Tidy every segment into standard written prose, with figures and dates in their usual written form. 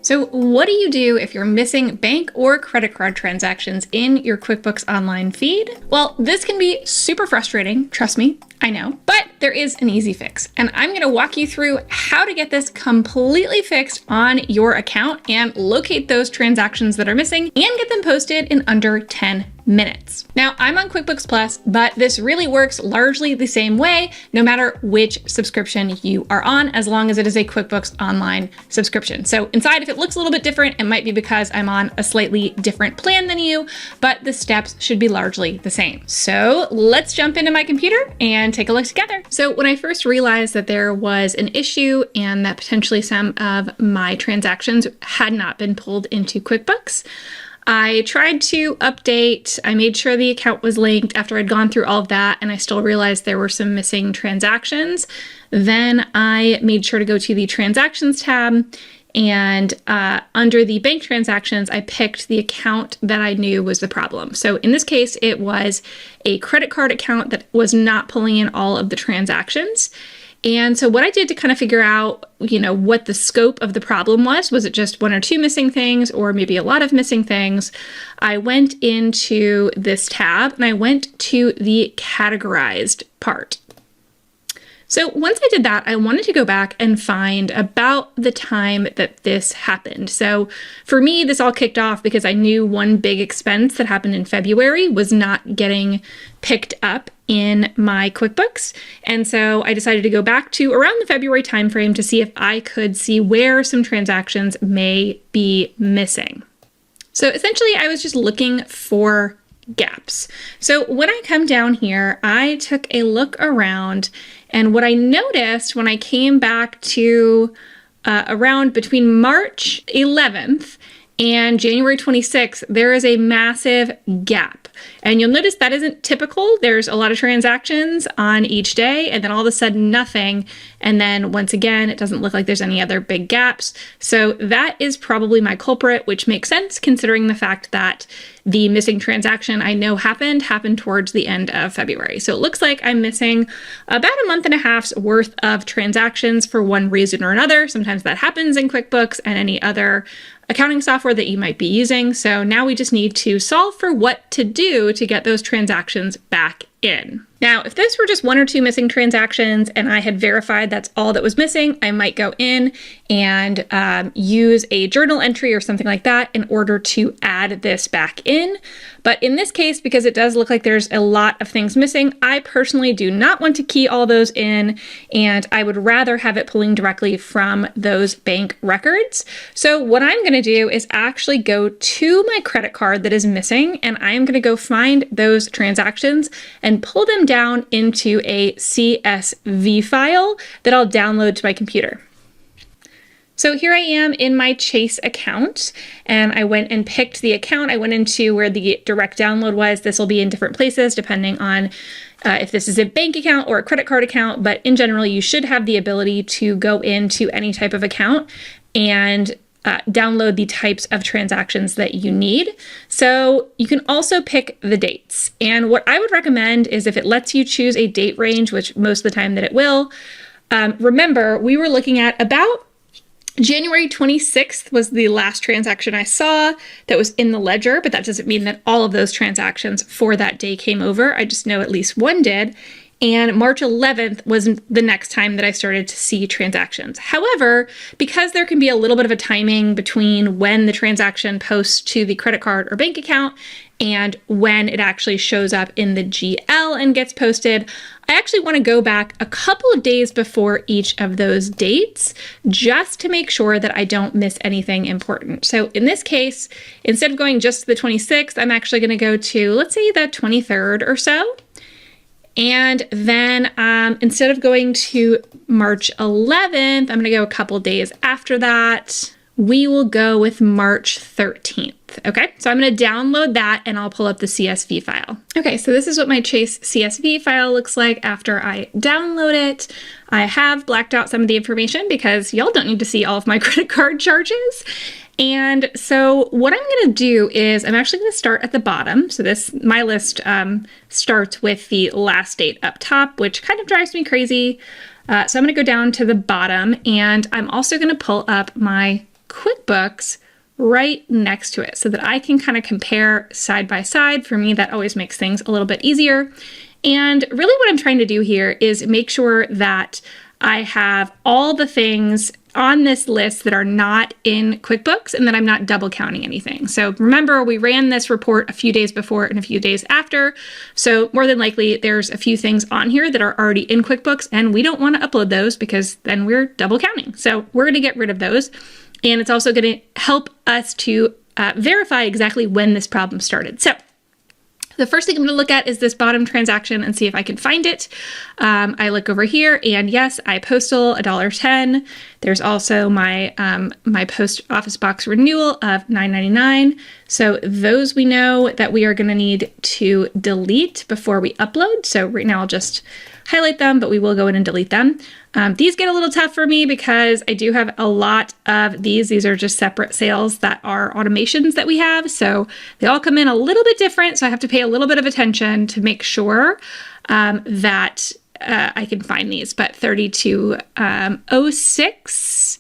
So what do you do if you're missing bank or credit card transactions in your QuickBooks Online feed? Well, this can be super frustrating, trust me, I know, but there is an easy fix. And I'm gonna walk you through how to get this completely fixed on your account and locate those transactions that are missing and get them posted in under 10 minutes. Now, I'm on QuickBooks Plus, but this really works largely the same way, no matter which subscription you are on, as long as it is a QuickBooks Online subscription. So inside, if it looks a little bit different, it might be because I'm on a slightly different plan than you, but the steps should be largely the same. So let's jump into my computer and take a look together. So when I first realized that there was an issue and that potentially some of my transactions had not been pulled into QuickBooks, I tried to update. I made sure the account was linked after I'd gone through all of that, and I still realized there were some missing transactions. Then I made sure to go to the Transactions tab, and under the bank transactions, I picked the account that I knew was the problem. So in this case, it was a credit card account that was not pulling in all of the transactions. And so what I did to kind of figure out, what the scope of the problem was it just one or two missing things or maybe a lot of missing things? I went into this tab and I went to the categorized part. So once I did that, I wanted to go back and find about the time that this happened. So for me, this all kicked off because I knew one big expense that happened in February was not getting picked up in my QuickBooks. And so I decided to go back to around the February timeframe to see if I could see where some transactions may be missing. So essentially, I was just looking for gaps. So when I come down here, I took a look around, and what I noticed when I came back to around between March 11th and January 26th, there is a massive gap. And you'll notice that isn't typical. There's a lot of transactions on each day, and then all of a sudden nothing. And then once again, it doesn't look like there's any other big gaps. So that is probably my culprit, which makes sense considering the fact that the missing transaction I know happened towards the end of February. So it looks like I'm missing about a month and a half's worth of transactions for one reason or another. Sometimes that happens in QuickBooks and any other accounting software that you might be using. So now we just need to solve for what to do to get those transactions back in. Now, if this were just one or two missing transactions and I had verified that's all that was missing, I might go in and use a journal entry or something like that in order to add this back in. But in this case, because it does look like there's a lot of things missing, I personally do not want to key all those in, and I would rather have it pulling directly from those bank records. So what I'm going to do is actually go to my credit card that is missing, and I am going to go find those transactions and pull them down into a CSV file that I'll download to my computer. So here I am in my Chase account, and I went and picked the account. I went into where the direct download was. This will be in different places depending on if this is a bank account or a credit card account, but in general, you should have the ability to go into any type of account and download the types of transactions that you need. So you can also pick the dates. And what I would recommend is if it lets you choose a date range, which most of the time that it will, remember we were looking at about January 26th was the last transaction I saw that was in the ledger, but that doesn't mean that all of those transactions for that day came over. I just know at least one did. And March 11th was the next time that I started to see transactions. However, because there can be a little bit of a timing between when the transaction posts to the credit card or bank account and when it actually shows up in the GL and gets posted, I actually want to go back a couple of days before each of those dates just to make sure that I don't miss anything important. So in this case, instead of going just to the 26th, I'm actually going to go to, let's say, the 23rd or so. And then instead of going to March 11th, I'm going to go a couple days after that. We will go with March 13th. Okay, so I'm going to download that and I'll pull up the CSV file. Okay, so this is what my Chase CSV file looks like after I download it. I have blacked out some of the information because y'all don't need to see all of my credit card charges. And so what I'm going to do is I'm actually going to start at the bottom. So my list starts with the last date up top, which kind of drives me crazy. So I'm going to go down to the bottom, and I'm also going to pull up my QuickBooks right next to it so that I can kind of compare side by side. For me, that always makes things a little bit easier. And really what I'm trying to do here is make sure that I have all the things on this list that are not in QuickBooks and that I'm not double counting anything. So remember, we ran this report a few days before and a few days after. So more than likely there's a few things on here that are already in QuickBooks and we don't want to upload those because then we're double counting. So we're going to get rid of those. And it's also going to help us to verify exactly when this problem started. So the first thing I'm going to look at is this bottom transaction and see if I can find it. I look over here and yes, iPostal $1.10. There's also my my post office box renewal of $9.99. So those we know that we are going to need to delete before we upload. So right now I'll just highlight them, but we will go in and delete them. These get a little tough for me because I do have a lot of these. These are just separate sales that are automations that we have. So they all come in a little bit different. So I have to pay a little bit of attention to make sure that I can find these. But 3206,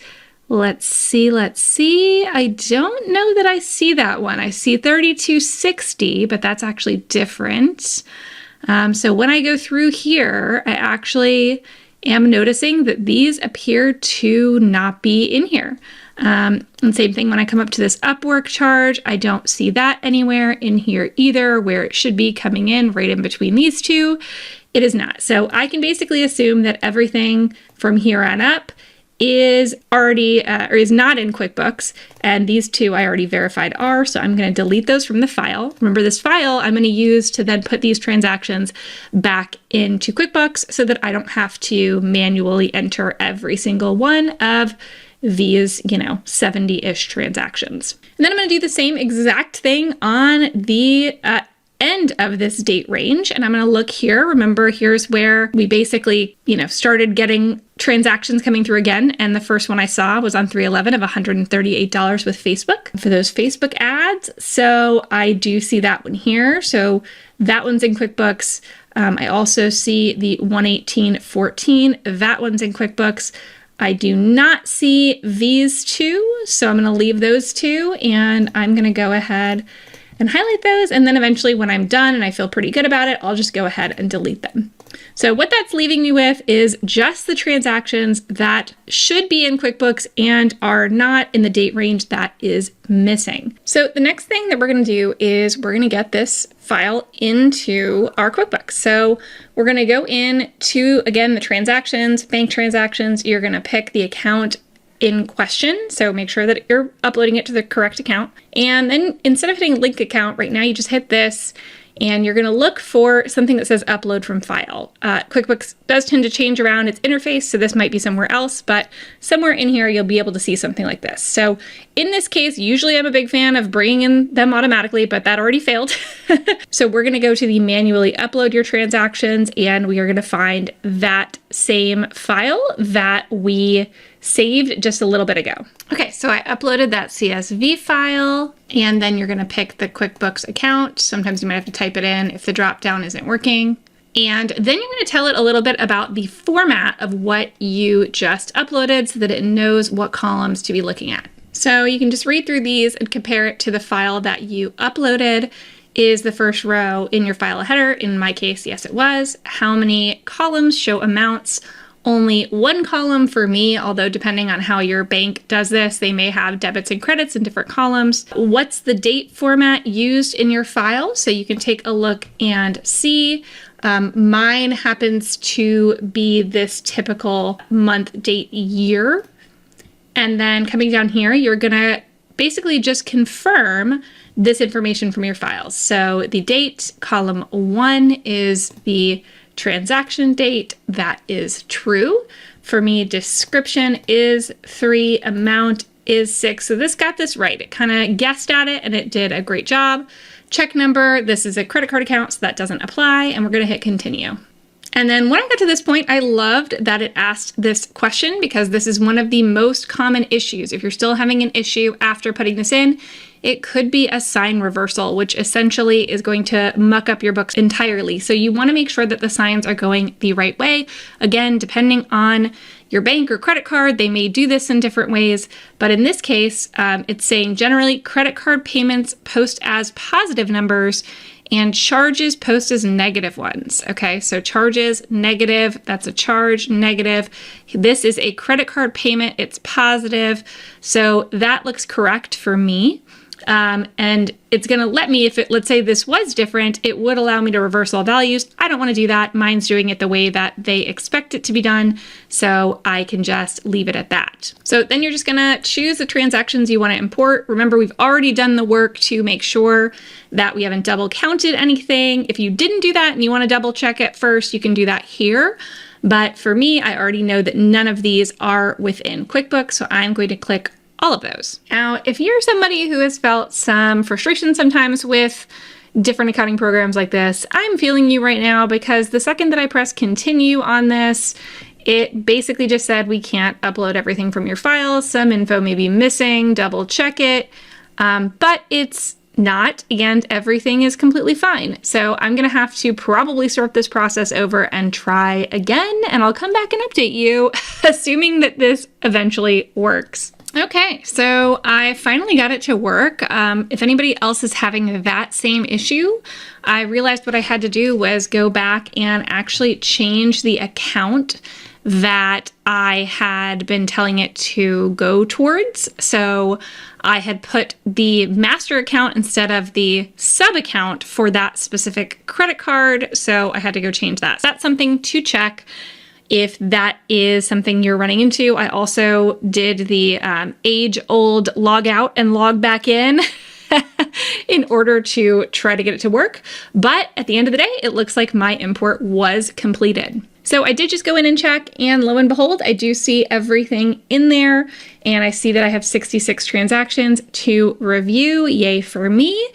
let's see. I don't know that I see that one. I see 3260, but that's actually different. So when I go through here, I actually am noticing that these appear to not be in here. And same thing when I come up to this Upwork charge, I don't see that anywhere in here either, where it should be coming in right in between these two. It is not. So I can basically assume that everything from here on up is already or is not in QuickBooks, and these two I already verified are, so I'm going to delete those from the file. Remember, this file I'm going to use to then put these transactions back into QuickBooks so that I don't have to manually enter every single one of these, 70-ish transactions. And then I'm going to do the same exact thing on the end of this date range. And I'm going to look here. Remember, here's where we basically, started getting transactions coming through again. And the first one I saw was on 3/11 of $138 with Facebook for those Facebook ads. So I do see that one here. So that one's in QuickBooks. I also see the 118.14. That one's in QuickBooks. I do not see these two. So I'm going to leave those two and I'm going to go ahead and highlight those. And then eventually when I'm done and I feel pretty good about it, I'll just go ahead and delete them. So what that's leaving me with is just the transactions that should be in QuickBooks and are not in the date range that is missing. So the next thing that we're going to do is we're going to get this file into our QuickBooks. So we're going to go into, again, the transactions, bank transactions. You're going to pick the account in question. So make sure that you're uploading it to the correct account. And then instead of hitting link account right now, you just hit this and you're going to look for something that says upload from file. QuickBooks does tend to change around its interface, so this might be somewhere else, but somewhere in here you'll be able to see something like this. So in this case, usually I'm a big fan of bringing in them automatically, but that already failed. So we're going to go to the manually upload your transactions and we are going to find that same file that we saved just a little bit ago. Okay, so I uploaded that CSV file and then you're going to pick the QuickBooks account. Sometimes you might have to type it in if the drop down isn't working. And then you're going to tell it a little bit about the format of what you just uploaded so that it knows what columns to be looking at. So you can just read through these and compare it to the file that you uploaded. Is the first row in your file a header? In my case, yes, it was. How many columns show amounts? Only one column for me, although depending on how your bank does this, they may have debits and credits in different columns. What's the date format used in your file? So you can take a look and see. Mine happens to be this typical month, date, year. And then coming down here, you're gonna basically just confirm this information from your files. So the date, column 1 is the transaction date. That is true. For me, description is 3, amount is 6. So this got this right. It kind of guessed at it and it did a great job. Check number, this is a credit card account, so that doesn't apply. And we're going to hit continue. And then when I got to this point, I loved that it asked this question because this is one of the most common issues. If you're still having an issue after putting this in, it could be a sign reversal, which essentially is going to muck up your books entirely. So you want to make sure that the signs are going the right way. Again, depending on your bank or credit card, they may do this in different ways. But in this case, it's saying generally credit card payments post as positive numbers and charges post as negative ones. Okay, so charges, negative, that's a charge, negative. This is a credit card payment, it's positive. So that looks correct for me. And it's going to let me, let's say this was different, it would allow me to reverse all values. I don't want to do that. Mine's doing it the way that they expect it to be done. So I can just leave it at that. So then you're just going to choose the transactions you want to import. Remember, we've already done the work to make sure that we haven't double counted anything. If you didn't do that and you want to double check it first, you can do that here. But for me, I already know that none of these are within QuickBooks. So I'm going to click all of those. Now, if you're somebody who has felt some frustration sometimes with different accounting programs like this, I'm feeling you right now, because the second that I press continue on this, it basically just said we can't upload everything from your files. Some info may be missing, double check it, but it's not, and everything is completely fine. So I'm gonna have to probably start this process over and try again, and I'll come back and update you, assuming that this eventually works. Okay, so I finally got it to work. If anybody else is having that same issue, I realized what I had to do was go back and actually change the account that I had been telling it to go towards. So I had put the master account instead of the sub account for that specific credit card. So I had to go change that. So that's something to check if that is something you're running into. I also did the age-old log out and log back in in order to try to get it to work. But at the end of the day, it looks like my import was completed. So I did just go in and check, and lo and behold, I do see everything in there, and I see that I have 66 transactions to review. Yay for me.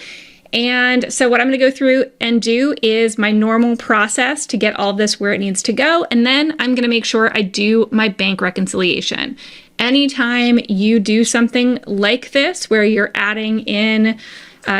And so what I'm going to go through and do is my normal process to get all of this where it needs to go. And then I'm going to make sure I do my bank reconciliation. Anytime you do something like this, where you're adding in,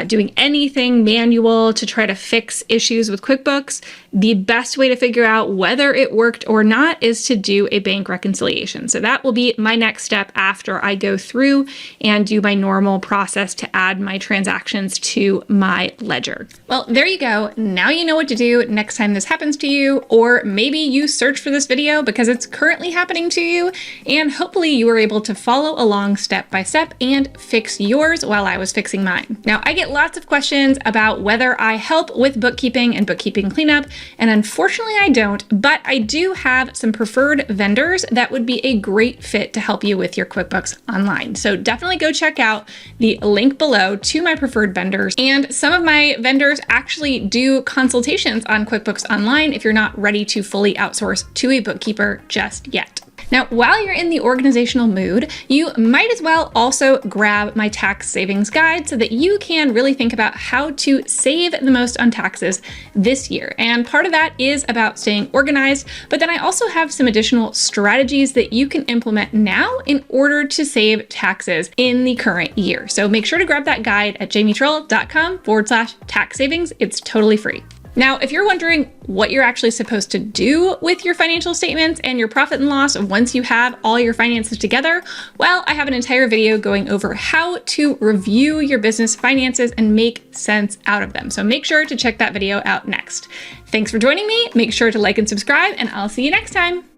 doing anything manual to try to fix issues with QuickBooks, the best way to figure out whether it worked or not is to do a bank reconciliation. So that will be my next step after I go through and do my normal process to add my transactions to my ledger. Well, there you go. Now you know what to do next time this happens to you, or maybe you search for this video because it's currently happening to you, and hopefully you were able to follow along step by step and fix yours while I was fixing mine. Now, I get lots of questions about whether I help with bookkeeping and bookkeeping cleanup, and unfortunately I don't, but I do have some preferred vendors that would be a great fit to help you with your QuickBooks Online. So definitely go check out the link below to my preferred vendors. And some of my vendors actually do consultations on QuickBooks Online if you're not ready to fully outsource to a bookkeeper just yet. Now, while you're in the organizational mood, you might as well also grab my tax savings guide so that you can really think about how to save the most on taxes this year. And part of that is about staying organized, but then I also have some additional strategies that you can implement now in order to save taxes in the current year. So make sure to grab that guide at jamietrull.com/tax savings. It's totally free. Now, if you're wondering what you're actually supposed to do with your financial statements and your profit and loss once you have all your finances together, well, I have an entire video going over how to review your business finances and make sense out of them. So make sure to check that video out next. Thanks for joining me. Make sure to like and subscribe, and I'll see you next time.